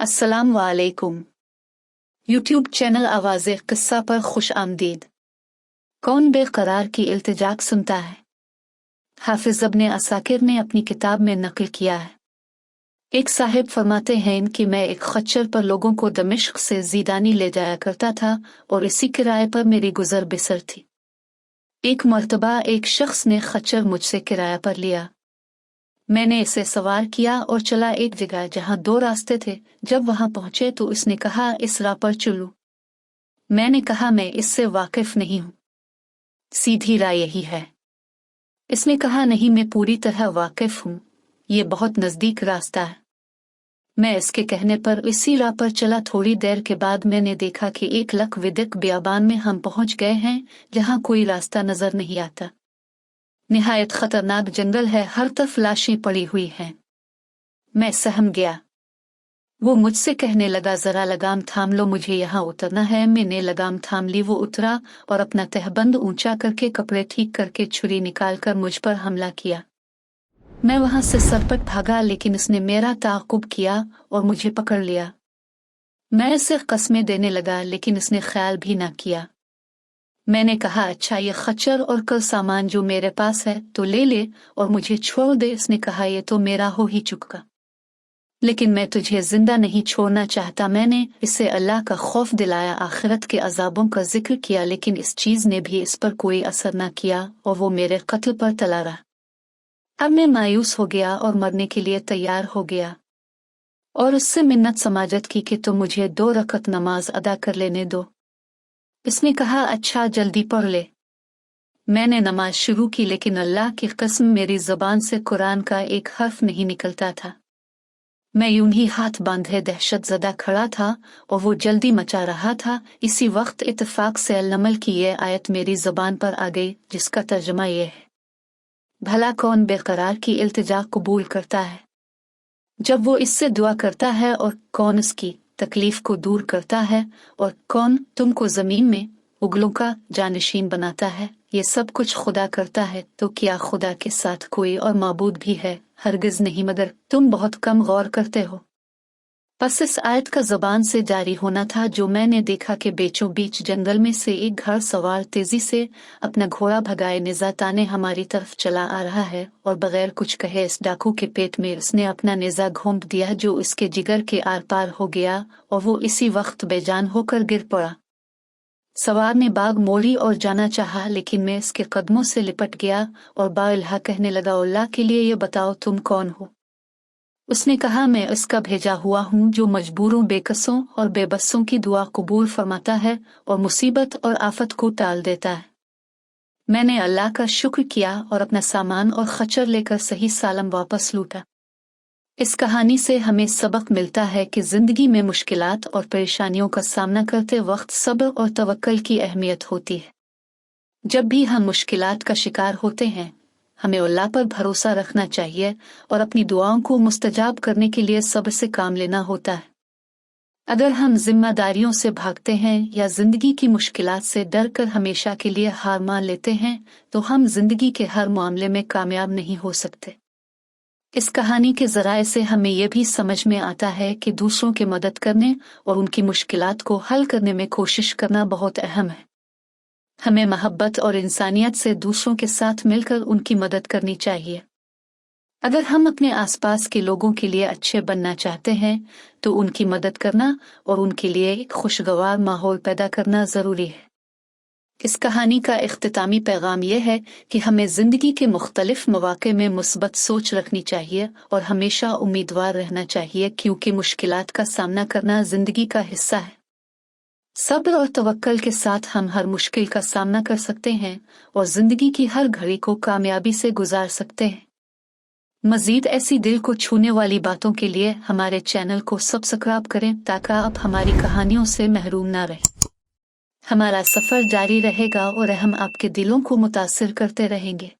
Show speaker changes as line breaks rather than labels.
अस्सलाम वालेकुम। YouTube channel आवाज़े क़िस्सा पर खुश आमदीद। कौन बेकरार की इल्तिजाक सुनता है। हाफिज़ इब्न असाकिर ने अपनी किताब में नक़ल किया है। एक साहिब फरमाते हैं कि मैं एक खच्चर पर लोगों को दमिश्क से ज़ीदानी ले जाया करता था और इसी किराए पर मेरी गुज़र बसर थी। एक मर्तबा एक शख्स ने खच्चर मुझसे किराया पर लिया। मैंने इसे सवार किया और चला एक जगह जहां दो रास्ते थे। जब वहां पहुंचे तो इसने कहा, इस राह पर चलूं। मैंने कहा, मैं इससे वाकिफ नहीं हूं, सीधी राह यही है। इसने कहा, नहीं, मैं पूरी तरह वाकिफ हूं, ये बहुत नजदीक रास्ता है। मैं इसके कहने पर इसी राह पर चला। थोड़ी देर के बाद मैंने देखा कि एक लक विदिक बियाबान में हम पहुंच गए हैं, जहां कोई रास्ता नजर नहीं आता। निहायत खतरनाक जंगल है, हर तरफ लाशें पड़ी हुई हैं। मैं सहम गया। वो मुझसे कहने लगा, जरा लगाम थाम लो, मुझे यहाँ उतरना है। मैंने लगाम थाम ली। वो उतरा और अपना तहबंद ऊंचा करके कपड़े ठीक करके छुरी निकालकर मुझ पर हमला किया। मैं वहां से सरपट भागा, लेकिन उसने मेरा ताक़ुब किया और मुझे पकड़ लिया। मैं इसे कस्में देने लगा, लेकिन उसने ख्याल भी ना किया। मैंने कहा, अच्छा, ये खच्चर और कल सामान जो मेरे पास है तो ले ले और मुझे छोड़ दे। इसने कहा, ये तो मेरा हो ही चुका, लेकिन मैं तुझे जिंदा नहीं छोड़ना चाहता। मैंने इसे अल्लाह का खौफ दिलाया, आखिरत के अजाबों का जिक्र किया, लेकिन इस चीज ने भी इस पर कोई असर न किया और वो मेरे कत्ल पर तला रहा। अब मैं मायूस हो गया और मरने के लिए तैयार हो गया और उससे मिन्नत समाजत की कि तुम मुझे 2 रकत नमाज अदा कर लेने दो। इसने कहा, अच्छा, जल्दी पढ़ ले। मैंने नमाज शुरू की, लेकिन अल्लाह की कसम मेरी ज़बान से कुरान का एक हर्फ नहीं निकलता था। मैं यूं ही हाथ बांधे दहशत ज़दा खड़ा था और वो जल्दी मचा रहा था। इसी वक्त इत्तेफाक से अल-नमल की ये आयत मेरी ज़बान पर आ गई, जिसका तर्जुमा ये है, भला कौन बेकरार की इल्तिजा कबूल करता है जब वो इससे दुआ करता है, और कौन उसकी तकलीफ को दूर करता है, और कौन तुमको ज़मीन में उगलों का जानशीन बनाता है। ये सब कुछ खुदा करता है, तो क्या खुदा के साथ कोई और माबूद भी है? हरगिज नहीं, मगर तुम बहुत कम गौर करते हो। बस इस आयत का ज़बान से जारी होना था जो मैंने देखा कि बीचों बीच जंगल में से एक घर सवार तेजी से अपना घोड़ा भगाए निज़ाताने हमारी तरफ चला आ रहा है, और बगैर कुछ कहे इस डाकू के पेट में उसने अपना नेज़ा घोंप दिया, जो उसके जिगर के आर पार हो गया और वो इसी वक्त बेजान होकर गिर पड़ा। सवार ने बाग मोड़ी और जाना चाहा, लेकिन मैं इसके कदमों से लिपट गया और बाइल्हा कहने लगा, अल्लाह के लिए ये बताओ तुम कौन हो? उसने कहा, मैं उसका भेजा हुआ हूँ जो मजबूरों, बेकसों और बेबसों की दुआ कबूल फरमाता है और मुसीबत और आफत को टाल देता है। मैंने अल्लाह का शुक्र किया और अपना सामान और खच्चर लेकर सही सालम वापस लौटा। इस कहानी से हमें सबक मिलता है कि जिंदगी में मुश्किलात और परेशानियों का सामना करते वक्त सब्र और तवक्कुल की अहमियत होती है। जब भी हम मुश्किलात का शिकार होते हैं, हमें अल्लाह पर भरोसा रखना चाहिए और अपनी दुआओं को मुस्तजाब करने के लिए सब्र से काम लेना होता है। अगर हम जिम्मेदारियों से भागते हैं या जिंदगी की मुश्किलात से डर कर हमेशा के लिए हार मान लेते हैं, तो हम जिंदगी के हर मामले में कामयाब नहीं हो सकते। इस कहानी के ज़राए से हमें यह भी समझ में आता है कि दूसरों की मदद करने और उनकी मुश्किलात को हल करने में कोशिश करना बहुत अहम है। हमें मोहब्बत और इंसानियत से दूसरों के साथ मिलकर उनकी मदद करनी चाहिए। अगर हम अपने आसपास के लोगों के लिए अच्छे बनना चाहते हैं, तो उनकी मदद करना और उनके लिए एक खुशगवार माहौल पैदा करना ज़रूरी है। इस कहानी का इख्तितामी पैगाम यह है कि हमें ज़िंदगी के मुख्तलिफ मौक़े में मुस्बत सोच रखनी चाहिए और हमेशा उम्मीदवार रहना चाहिए, क्योंकि मुश्किलात का सामना करना ज़िंदगी का हिस्सा है। सब्र और तवक्कुल के साथ हम हर मुश्किल का सामना कर सकते हैं और ज़िंदगी की हर घड़ी को कामयाबी से गुजार सकते हैं। मज़ीद ऐसी दिल को छूने वाली बातों के लिए हमारे चैनल को सब्सक्राइब करें, ताकि आप हमारी कहानियों से महरूम ना रहें। हमारा सफ़र जारी रहेगा और हम आपके दिलों को मुतासिर करते रहेंगे।